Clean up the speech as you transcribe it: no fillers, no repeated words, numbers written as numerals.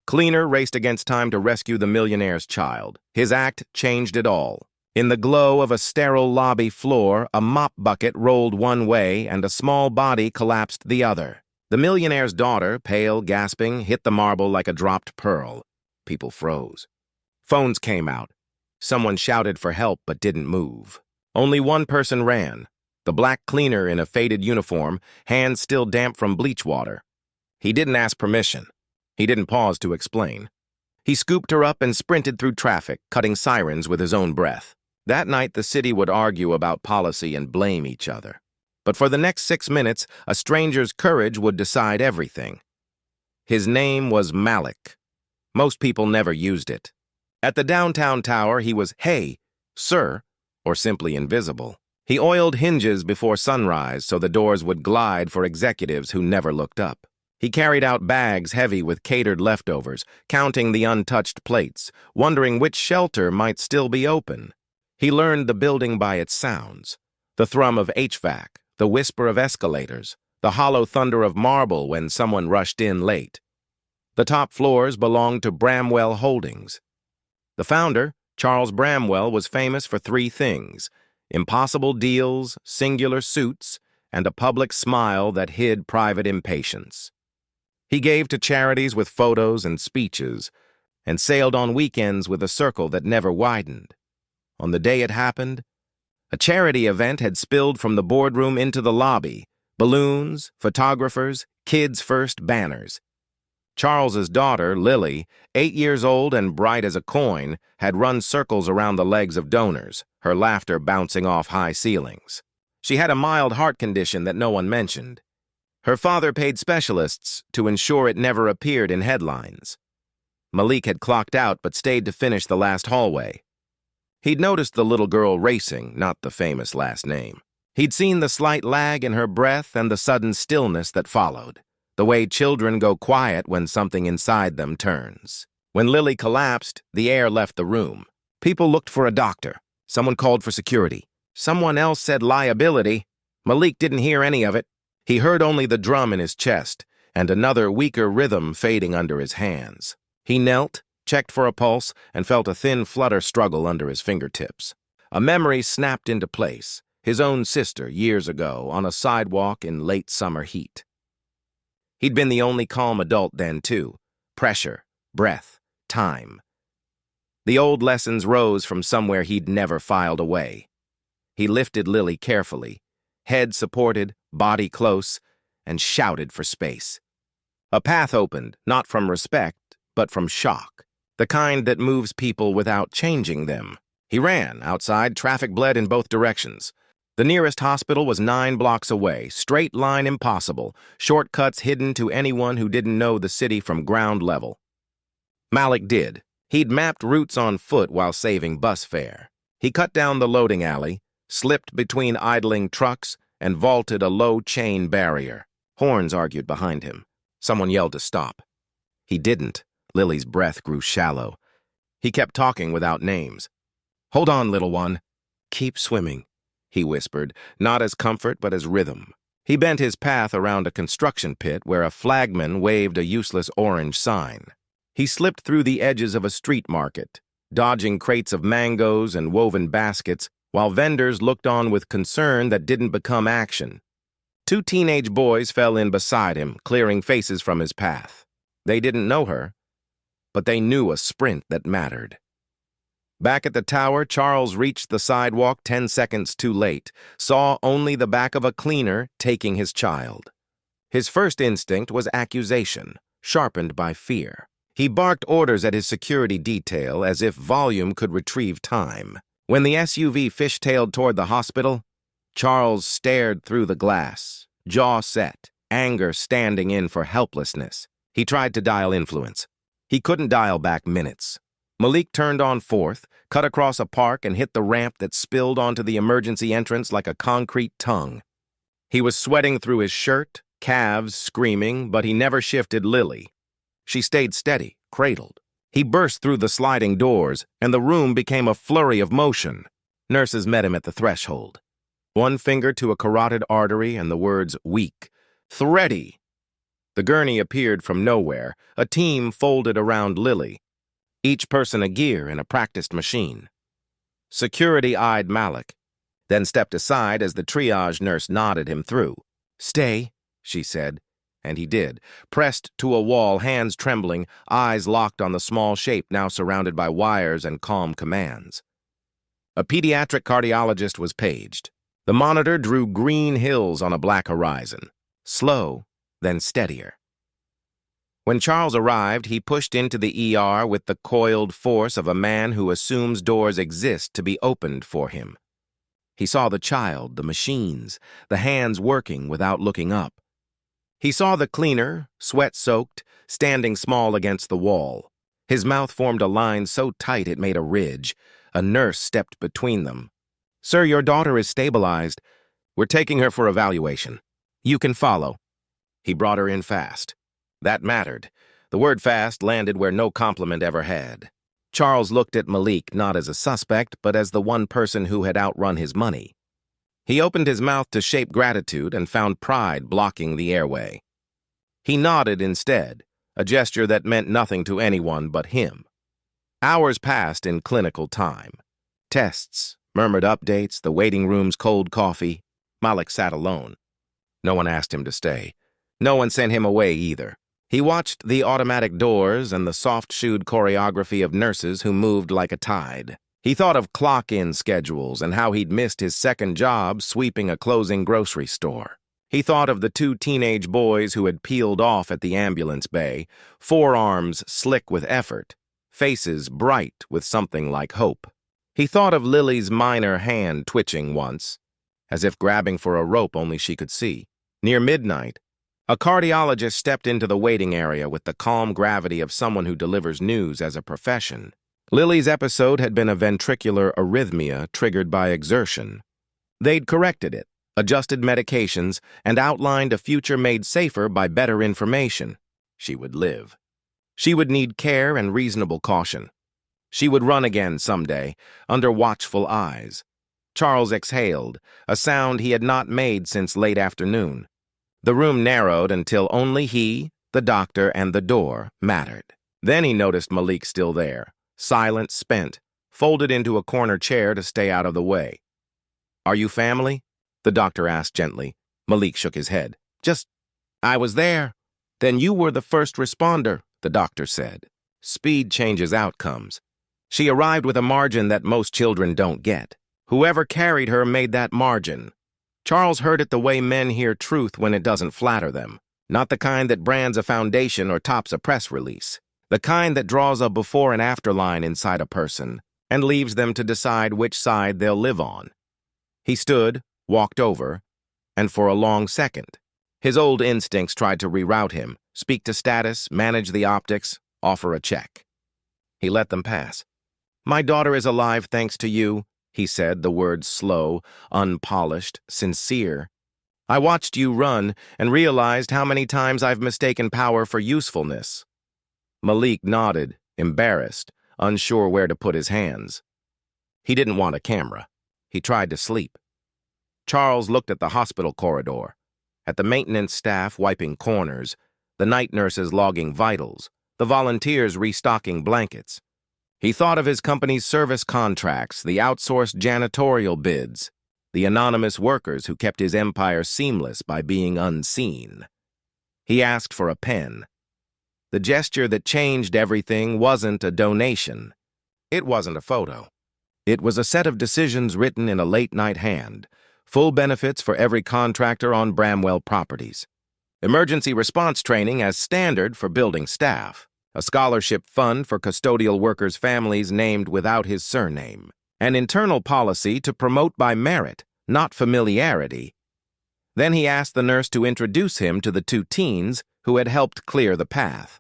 Cleaner raced against time to rescue the millionaire's child. His act changed it all. In the glow of a sterile lobby floor, a mop bucket rolled one way and a small body collapsed the other. The millionaire's daughter, pale, gasping, hit the marble like a dropped pearl. People froze. Phones came out. Someone shouted for help but didn't move. Only one person ran. The black cleaner in a faded uniform, hands still damp from bleach water. He didn't ask permission. He didn't pause to explain. He scooped her up and sprinted through traffic, cutting sirens with his own breath. That night, the city would argue about policy and blame each other. But for the next 6 minutes, a stranger's courage would decide everything. His name was Malik. Most people never used it. At the downtown tower, he was, "Hey, sir," or simply invisible. He oiled hinges before sunrise so the doors would glide for executives who never looked up. He carried out bags heavy with catered leftovers, counting the untouched plates, wondering which shelter might still be open. He learned the building by its sounds: the thrum of HVAC, the whisper of escalators, the hollow thunder of marble when someone rushed in late. The top floors belonged to Bramwell Holdings. The founder, Charles Bramwell, was famous for 3 things: impossible deals, singular suits, and a public smile that hid private impatience. He gave to charities with photos and speeches, and sailed on weekends with a circle that never widened. On the day it happened, a charity event had spilled from the boardroom into the lobby: balloons, photographers, kids' first banners. Charles's daughter, Lily, 8 years old and bright as a coin, had run circles around the legs of donors, her laughter bouncing off high ceilings. She had a mild heart condition that no one mentioned. Her father paid specialists to ensure it never appeared in headlines. Malik had clocked out but stayed to finish the last hallway. He'd noticed the little girl racing, not the famous last name. He'd seen the slight lag in her breath and the sudden stillness that followed, the way children go quiet when something inside them turns. When Lily collapsed, the air left the room. People looked for a doctor. Someone called for security. Someone else said liability. Malik didn't hear any of it. He heard only the drum in his chest and another weaker rhythm fading under his hands. He knelt, checked for a pulse, and felt a thin flutter struggle under his fingertips. A memory snapped into place: his own sister years ago on a sidewalk in late summer heat. He'd been the only calm adult then, too. Pressure, breath, time. The old lessons rose from somewhere he'd never filed away. He lifted Lily carefully, head supported, body close, and shouted for space. A path opened, not from respect, but from shock, the kind that moves people without changing them. He ran. Outside, traffic bled in both directions. The nearest hospital was 9 blocks away, straight line impossible, shortcuts hidden to anyone who didn't know the city from ground level. Malik did. He'd mapped routes on foot while saving bus fare. He cut down the loading alley, slipped between idling trucks, and vaulted a low chain barrier. Horns argued behind him. Someone yelled to stop. He didn't. Lily's breath grew shallow. He kept talking without names. "Hold on, little one. Keep swimming," he whispered, not as comfort but as rhythm. He bent his path around a construction pit where a flagman waved a useless orange sign. He slipped through the edges of a street market, dodging crates of mangoes and woven baskets, while vendors looked on with concern that didn't become action. 2 teenage boys fell in beside him, clearing faces from his path. They didn't know her, but they knew a sprint that mattered. Back at the tower, Charles reached the sidewalk 10 seconds too late, saw only the back of a cleaner taking his child. His first instinct was accusation, sharpened by fear. He barked orders at his security detail as if volume could retrieve time. When the SUV fishtailed toward the hospital, Charles stared through the glass, jaw set, anger standing in for helplessness. He tried to dial influence. He couldn't dial back minutes. Malik turned on 4th, cut across a park, and hit the ramp that spilled onto the emergency entrance like a concrete tongue. He was sweating through his shirt, calves screaming, but he never shifted Lily. She stayed steady, cradled. He burst through the sliding doors, and the room became a flurry of motion. Nurses met him at the threshold. One finger to a carotid artery and the words "weak," "thready." The gurney appeared from nowhere, a team folded around Lily, each person a gear in a practiced machine. Security eyed Malik, then stepped aside as the triage nurse nodded him through. "Stay," she said, and he did, pressed to a wall, hands trembling, eyes locked on the small shape now surrounded by wires and calm commands. A pediatric cardiologist was paged. The monitor drew green hills on a black horizon, slow, then steadier. When Charles arrived, he pushed into the ER with the coiled force of a man who assumes doors exist to be opened for him. He saw the child, the machines, the hands working without looking up. He saw the cleaner, sweat-soaked, standing small against the wall. His mouth formed a line so tight it made a ridge. A nurse stepped between them. "Sir, your daughter is stabilized. We're taking her for evaluation. You can follow." He brought her in fast. That mattered. The word fast landed where no compliment ever had. Charles looked at Malik not as a suspect, but as the one person who had outrun his money. He opened his mouth to shape gratitude and found pride blocking the airway. He nodded instead, a gesture that meant nothing to anyone but him. Hours passed in clinical time. Tests, murmured updates, the waiting room's cold coffee. Malik sat alone. No one asked him to stay. No one sent him away either. He watched the automatic doors and the soft-shoed choreography of nurses who moved like a tide. He thought of clock-in schedules and how he'd missed his second job sweeping a closing grocery store. He thought of the two teenage boys who had peeled off at the ambulance bay, forearms slick with effort, faces bright with something like hope. He thought of Lily's minor hand twitching once, as if grabbing for a rope only she could see. Near midnight, a cardiologist stepped into the waiting area with the calm gravity of someone who delivers news as a profession. Lily's episode had been a ventricular arrhythmia triggered by exertion. They'd corrected it, adjusted medications, and outlined a future made safer by better information. She would live. She would need care and reasonable caution. She would run again someday, under watchful eyes. Charles exhaled, a sound he had not made since late afternoon. The room narrowed until only he, the doctor, and the door mattered. Then he noticed Malik still there, silent, spent, folded into a corner chair to stay out of the way. "Are you family?" the doctor asked gently. Malik shook his head. I was there." "Then you were the first responder," the doctor said. "Speed changes outcomes." She arrived with a margin that most children don't get. Whoever carried her made that margin. Charles heard it the way men hear truth when it doesn't flatter them. Not the kind that brands a foundation or tops a press release. The kind that draws a before and after line inside a person and leaves them to decide which side they'll live on. He stood, walked over, and for a long second, his old instincts tried to reroute him, speak to status, manage the optics, offer a check. He let them pass. "My daughter is alive thanks to you," he said, the words slow, unpolished, sincere. "I watched you run and realized how many times I've mistaken power for usefulness." Malik nodded, embarrassed, unsure where to put his hands. He didn't want a camera. He tried to sleep. Charles looked at the hospital corridor, at the maintenance staff wiping corners, the night nurses logging vitals, the volunteers restocking blankets. He thought of his company's service contracts, the outsourced janitorial bids, the anonymous workers who kept his empire seamless by being unseen. He asked for a pen. The gesture that changed everything wasn't a donation. It wasn't a photo. It was a set of decisions written in a late-night hand, full benefits for every contractor on Bramwell properties, emergency response training as standard for building staff, a scholarship fund for custodial workers' families named without his surname, an internal policy to promote by merit, not familiarity. Then he asked the nurse to introduce him to the two teens who had helped clear the path.